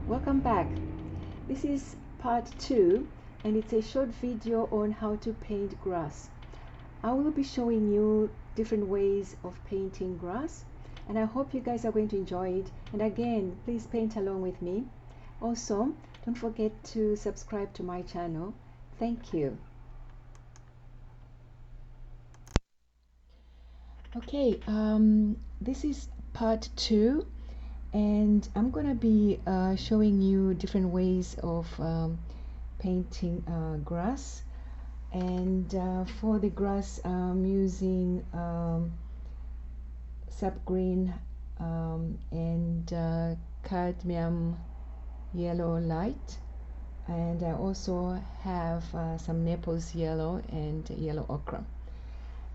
Welcome back. This is part 2 and it's a short video on how to paint grass. I will be showing you different ways of painting grass and I hope you guys are going to enjoy it, and again, please paint along with me. Also, don't forget to subscribe to my channel. Thank you. Okay, this is part 2 and I'm gonna be showing you different ways of painting grass. And for the grass I'm using sap green and cadmium yellow light, and I also have some Naples yellow and yellow ochre.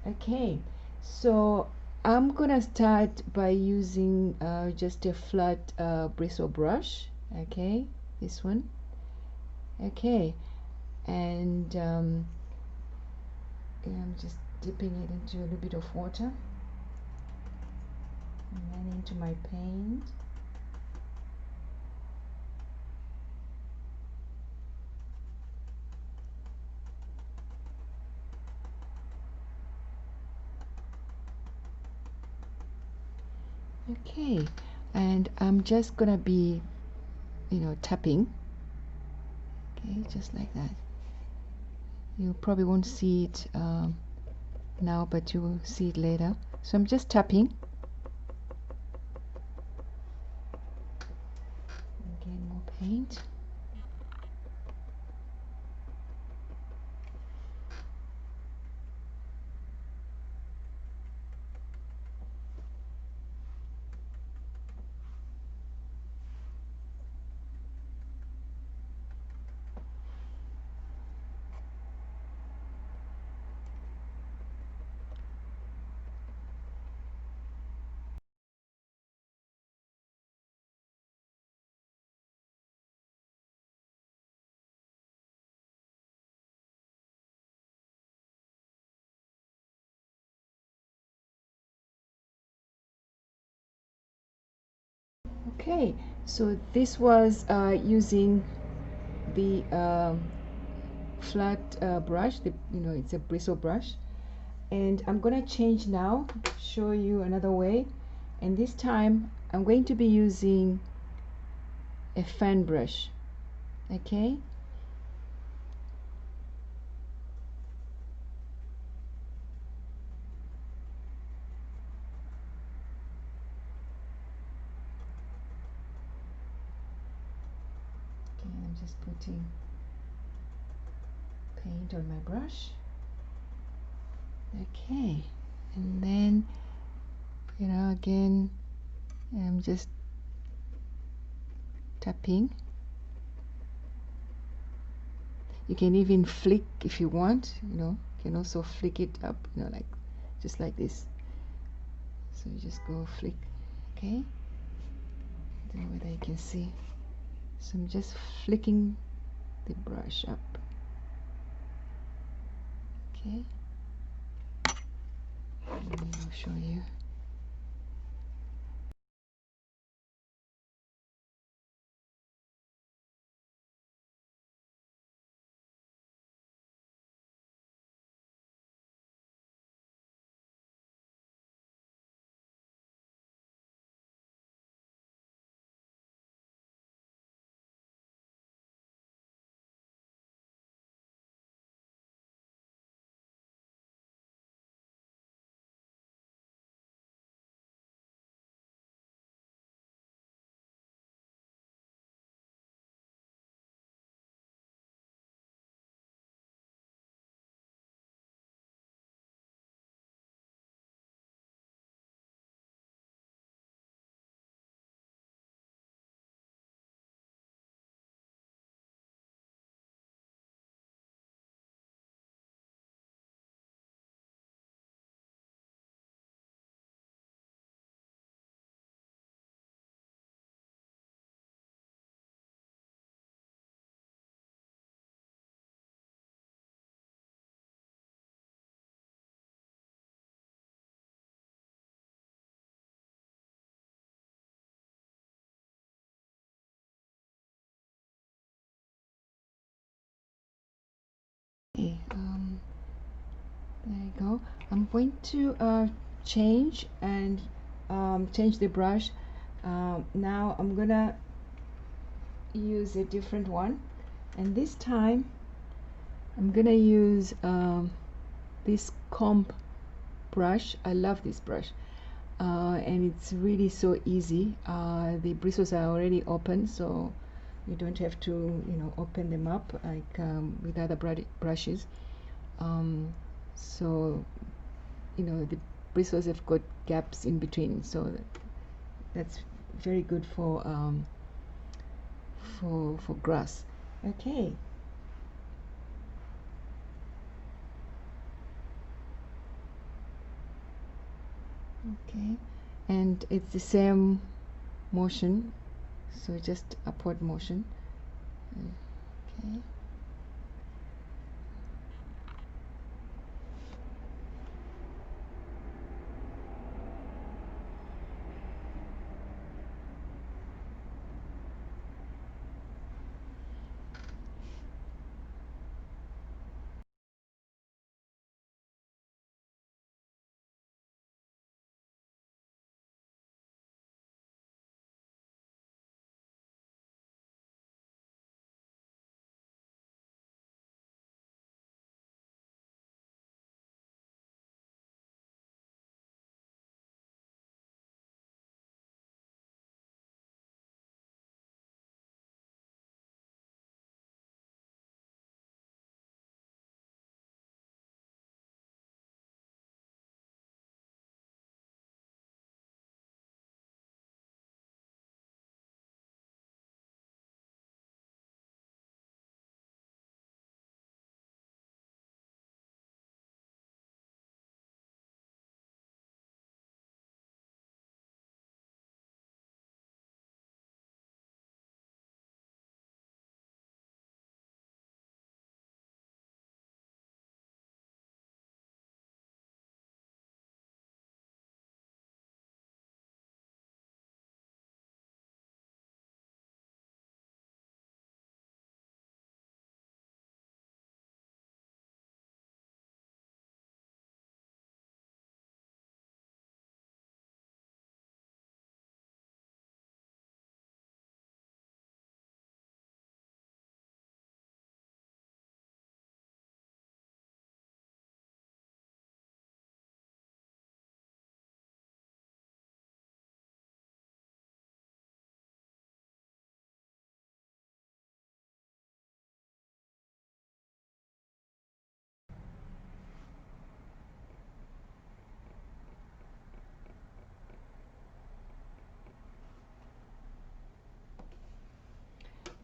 Okay, so I'm gonna start by using just a flat bristle brush. Okay, this one. Okay, and I'm just dipping it into a little bit of water and then into my paint. Okay, and I'm just gonna be tapping. Okay, just like that. You probably won't see it now, but you will see it later. So I'm just tapping. Again, more paint. Okay, so this was using the flat brush. It's a bristle brush, and I'm gonna change now, show you another way, and this time I'm going to be using a fan brush. Okay, I'm just putting paint on my brush. Okay, and then again I'm just tapping. You can even flick if you want, you can also flick it up, like just like this. So you just go flick. Okay, I don't know whether you can see. So I'm just flicking the brush up. Okay, and I'll show you. go. I'm going to change and change the brush. Now I'm gonna use a different one, and this time I'm gonna use this comb brush. I love this brush, and it's really so easy. The bristles are already open, so you don't have to, you know, open them up like with other brushes. So, you know, the bristles have got gaps in between, so that's very good for grass. Okay. Okay, and it's the same motion, so just upward motion. Okay.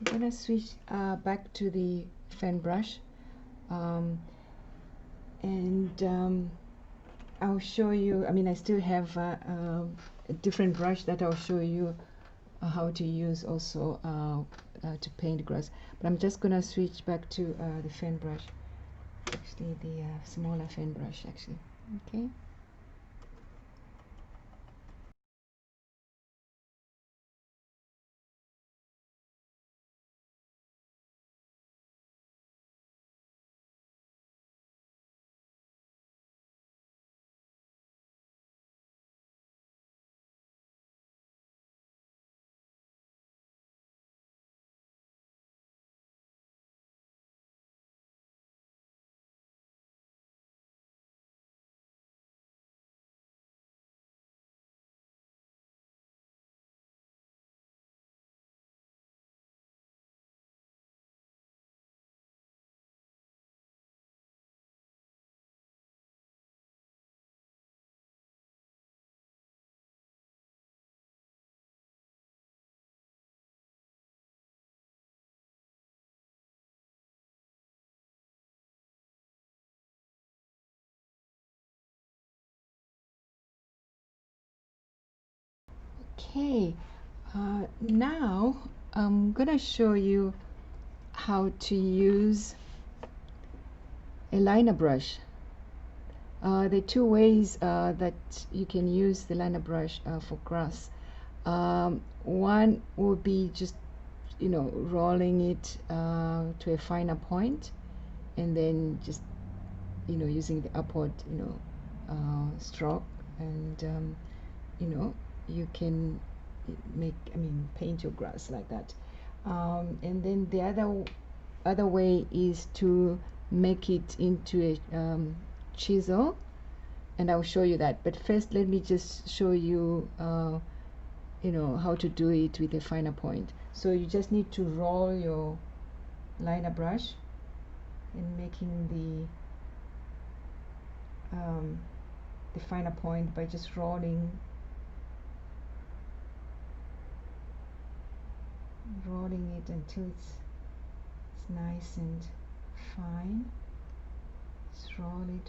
I'm gonna switch back to the fan brush, um, and I'll show you. I mean, I still have a different brush that I'll show you how to use also to paint grass. But I'm just gonna switch back to the fan brush, actually the smaller fan brush, actually. Okay. Okay, now I'm gonna show you how to use a liner brush. There are two ways that you can use the liner brush for grass. One would be just, you know, rolling it to a finer point, and then just, using the upward stroke, and you can paint your grass like that. And then the other way is to make it into a chisel, and I'll show you that. But first, let me just show you how to do it with a finer point. So you just need to roll your liner brush and making the finer point by just rolling it until it's nice and fine. Just roll it.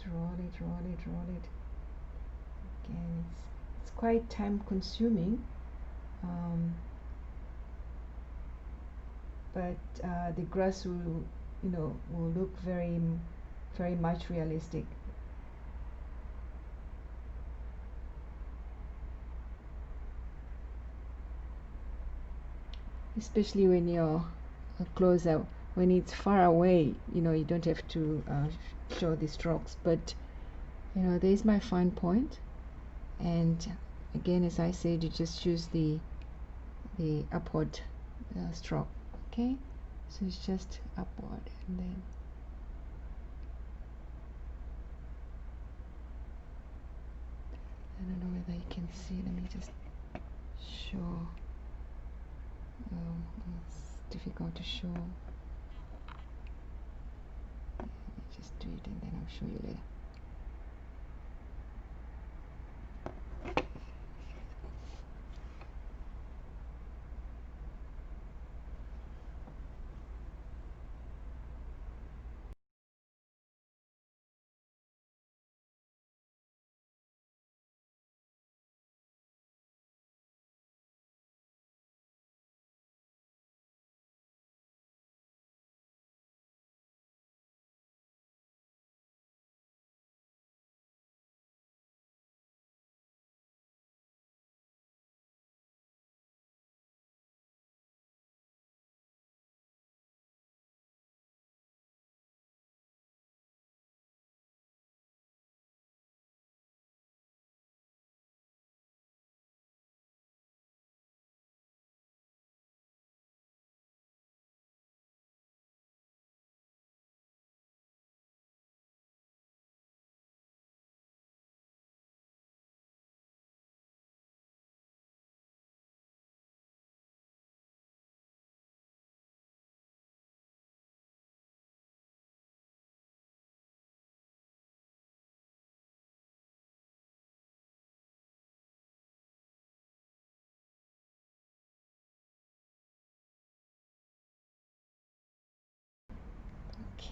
Again, it's quite time consuming, but the grass will look very much realistic. Especially when you're closer. When it's far away, you don't have to show the strokes. But there's my fine point, and again, as I said, you just use the upward stroke. Okay, so it's just upward, and then I don't know whether you can see. Let me just show. It's difficult to show. Let me just do it, and then I'll show you later.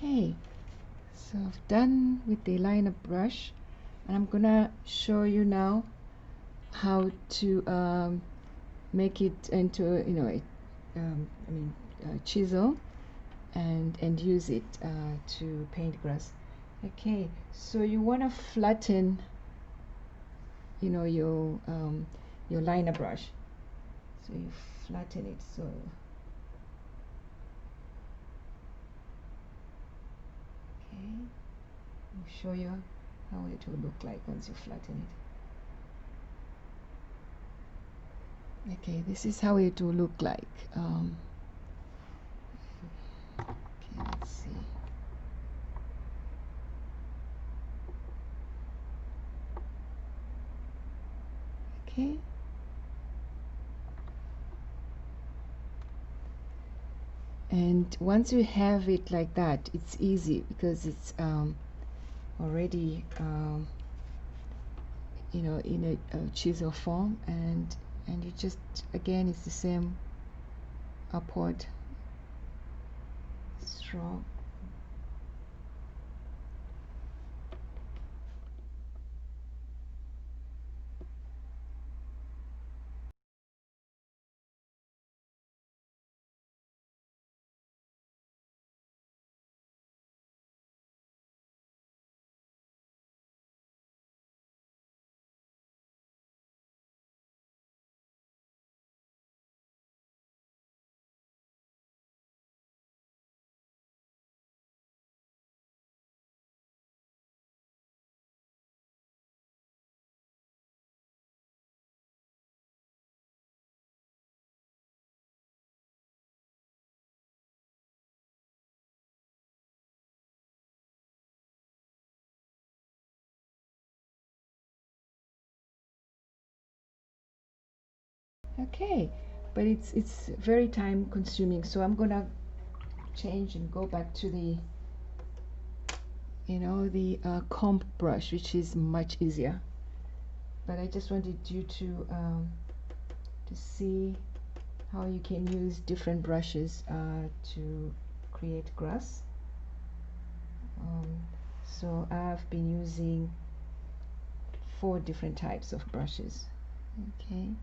Okay, so I've done with the liner brush, and I'm gonna show you now how to make it into a chisel and use it to paint grass. Okay, so you want to flatten your liner brush, so you flatten it. So okay, I'll show you how it will look like once you flatten it. Okay, this is how it will look like. Okay, let's see. Okay, and once you have it like that, it's easy because it's already in a chisel form, and you just, again, it's the same upward stroke. Okay, but it's very time consuming, so I'm gonna change and go back to the comb brush, which is much easier. But I just wanted you to see how you can use different brushes to create grass. So I've been using 4 different types of brushes. Okay.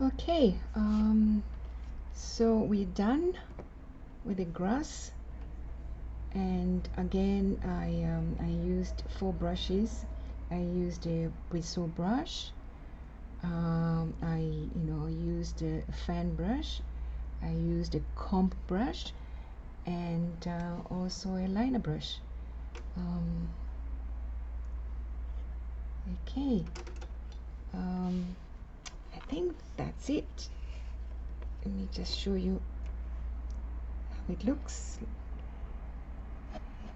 Okay, so we're done with the grass, and again I used 4 brushes. I used a bristle brush, I used a fan brush, I used a comb brush, and also a liner brush. Okay, I think that's it. Let me just show you how it looks.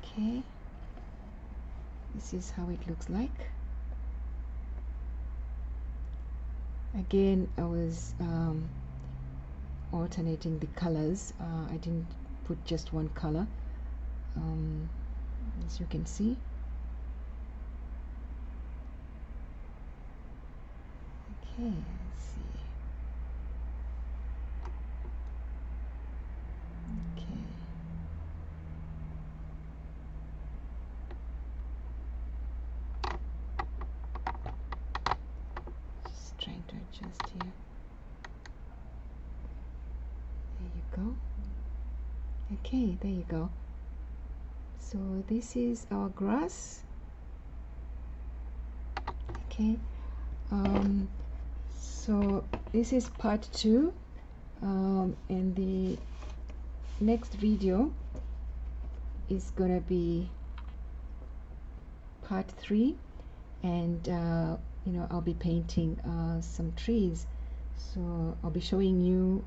Okay, this is how it looks like. Again, I was alternating the colors. I didn't put just one color, as you can see. Okay, let's see. Okay. Just trying to adjust here. There you go. Okay, there you go. So this is our grass. Okay. So this is part 2, and the next video is gonna be part 3, and I'll be painting some trees. So I'll be showing you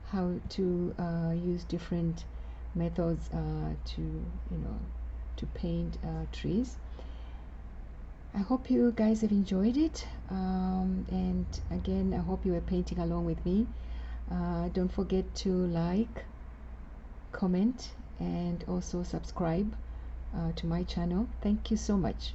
how to use different methods to paint trees. I hope you guys have enjoyed it, and again, I hope you are painting along with me. Don't forget to like, comment, and also subscribe to my channel. Thank you so much.